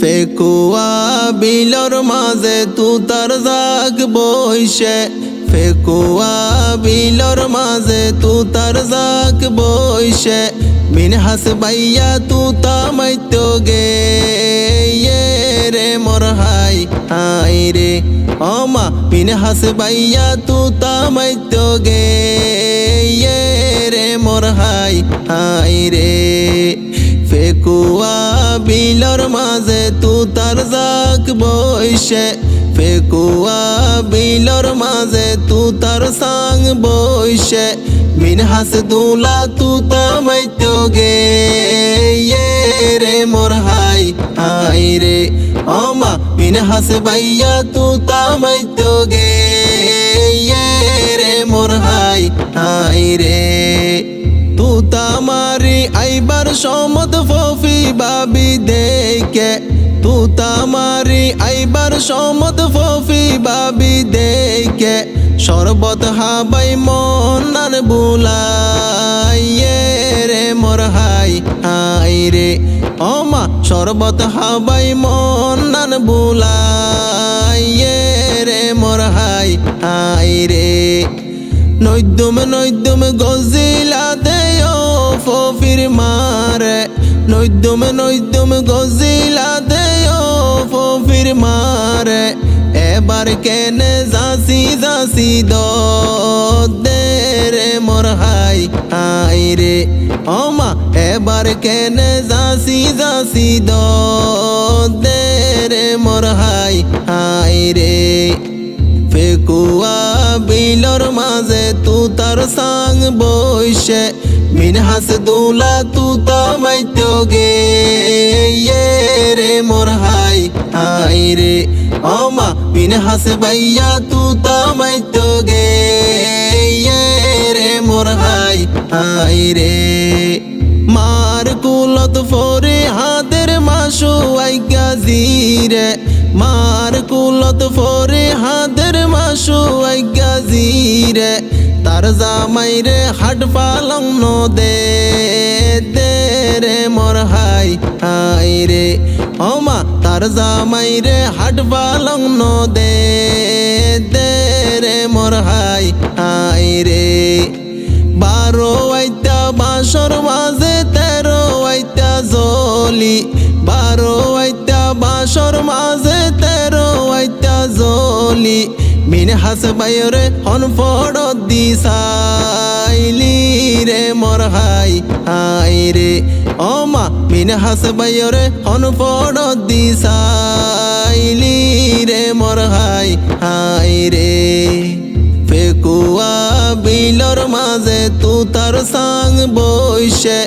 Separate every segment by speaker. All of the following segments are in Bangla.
Speaker 1: ফেকুয়া বিলর মাঝে তুতার জাগ বইসে, ফেকুয়া বিলর মাঝে তুতার জাগ বইসে, মিনহাস বাইয়া তুতা মাইতো গে রে মোর হাই হাই রে। ওমা মিনহাস বাইয়া তুতা মাইতো গে রে মোর হাই হাই রে। ফেকুয়া বিলর মাঝে তুতার জাগ বইসে, ফেকুয়া বিলর মাঝে তুতার সাং বইসে, মিনহাস দুলা তুতা মাইতো গে রে মোর হাই হাই রে। ওমা মিনহাস বাইয়া তুতা মাইতো গে রে মোর হাই হাই রে। তুতা মারি আইবার সমত ফফি বাবি দেখে, তুতা মারি আইবার সমত ফফি বাবি দেখে, শরবত হাবাই মনার বুলাই রে মোর হাই হাই রে। ওমা শরবত হাবাই মনার বুলাই রে মোর হাই হাই রে। নৈদুম নৈদুম গজিলা দেও ফফির মারে, নৈদুম নৈদুম গজিলা দেও ফফির মারে, এবার কেনে যাসি যাসি দে রে মোর হাই হাই রে। ওমা এবার কেনে যাসি যাসি দে রে মোর হাই হাই রে। ফেকুয়া বিলর মাঝে তুতার সাং বইসে, মিনহাস দুলা তুতা মাইতো গে রে মোর হাই হাই রে। ওমা মিনহাস বাইয়া তুতা মাইতো গে রে মোর হাই হাই রে। মার কুলত ফরে হাতের মাসু আইগা জিরে, মার কুলত ফরে হাতের মাসু আইগা জিরে, তার জামাইরে হাট পালং নো দে রে মোর হাই হাই রে। ওমা তার জামাইরে হাট পালং নো দে রে মোর হাই হাই রে। 12 আইতা বাসর মাঝে 13 আইতা জলি, 12 আইতা বাসর মাঝে 13 আইতা জলি, মিনহাস বাইরে হন ফড় দিসাইলি রে মোর হাই হাই রে। ওমা মিনহাস বাইরে হন ফড় দিসাইলি রে মোর হাই হাই রে। ফেকুয়া বিলর মাঝে তুতার সাং বইসে,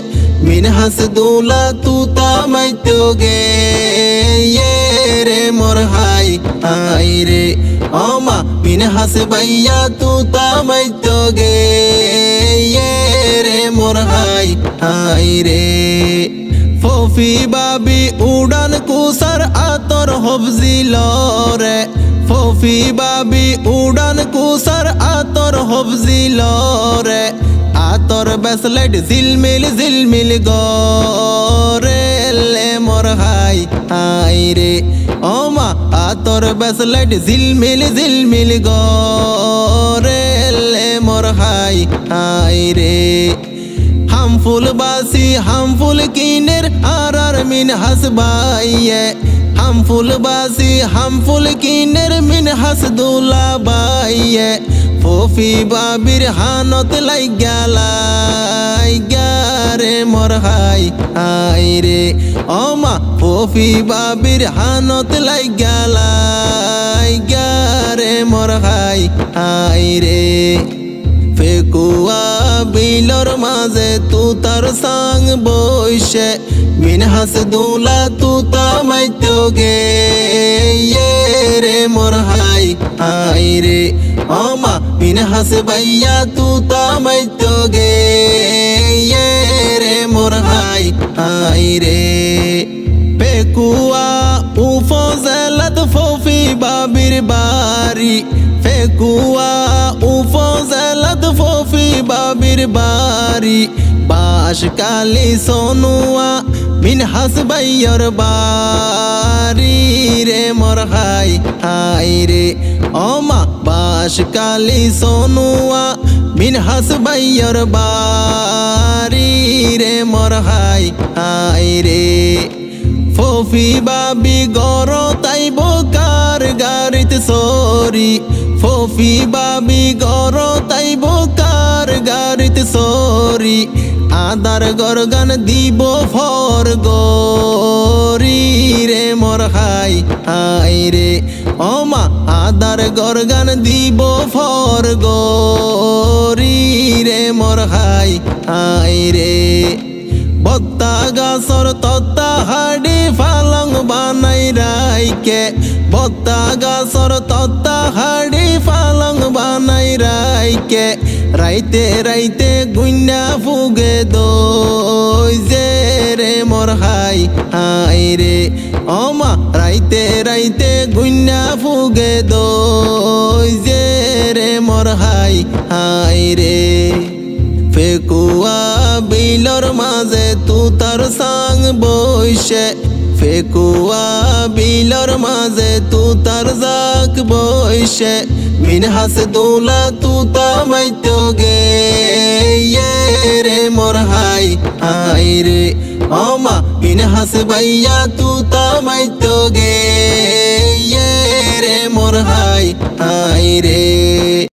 Speaker 1: মিনহাস দুলা তুতা মাইতো গে রে মোর হাই হাই রে। ওমা মিনহাস বাইয়া তুতা মাইতো গে রে মোর হাই হাই রে। ফফি বাবি উড়ান কুসার আতর হবজিল রে, ফফি বাবি উড়ান কুসার আতর হবজিল রে, আতর বেসলেট ঝিলমিল ঝিলমিল গরে লে মোর হাই হাই রে। ওমা আতর বেসলেট ঝিলমিল ঝিলমিল গরে লে মোর হাই হাই রে। হামফুল বাসি হামফুল কিনের আর মিনহাস বাইয়ে, হামফুল বাসি হামফুল কিনের মিনহাস দুলা বাইয়ে, ফফি বাবির হানত লাইগা রে মোর হাই হাই রে। ওমা ফফি বাবির হানত লাইগা রে মোর হাই হাই রে। ফেকুয়া বিলর মাঝে তুতার সাং বইসে, মিনহাস দুলা তুতা মাইতো গে রে মোর হাই হাই রে। ওমা মিনহাস বাইয়া তুতা মাইতো গে রে মোর হাই হাই রে। ফেকুয়া উপজেলাত ফফি বাবির বাড়ি, ফেকুয়া উপজেলাত ফফি বাবির বাড়ি, বাঁশকালী সোনুয়া মিনহাস বাইয়র বাড়ি। বাড়ি রে মোর হাই হাই রে ও মা বাস কালি সোনুয়া মিনহাস ভাইয়ার বাড়ি রে মোর হাই হাই রে ফফি বাবি গর তাইব কার গাড়িতে সরি ফফি বাবি গর তাইব কার গাড়িতে সরি আদার গরগান দিব ফর গরি রে মোর হাই হাই রে ও মা আদার গরগান দিব ফর গরি রে মোর হাই হাই রে বত্তা গাছর তত্তা হাড়ি ফালং বানাই রাইকে বত্তা গাছর তত্তা হাড়ি ফালং বানাই রাইকে রাইতে রাইতে গুইনা ফুগে দই যে রে মোর হাই হাই রে ও মা রাইতে রাইতে গুইনা ফুগে দই যে রে মোর হাই হাই রে ফেকুয়া বিলর মাঝে তুতার সাং বইসে ফেকুয়া বিলর মাঝে তুতার জাক বইসে মিনহাস দুলা তুতা মাইতো গে রে মোর হাই হাই রে ও মা মিনহাস ভাইয়া তুতা মাইতো গে রে মোর হাই হাই রে।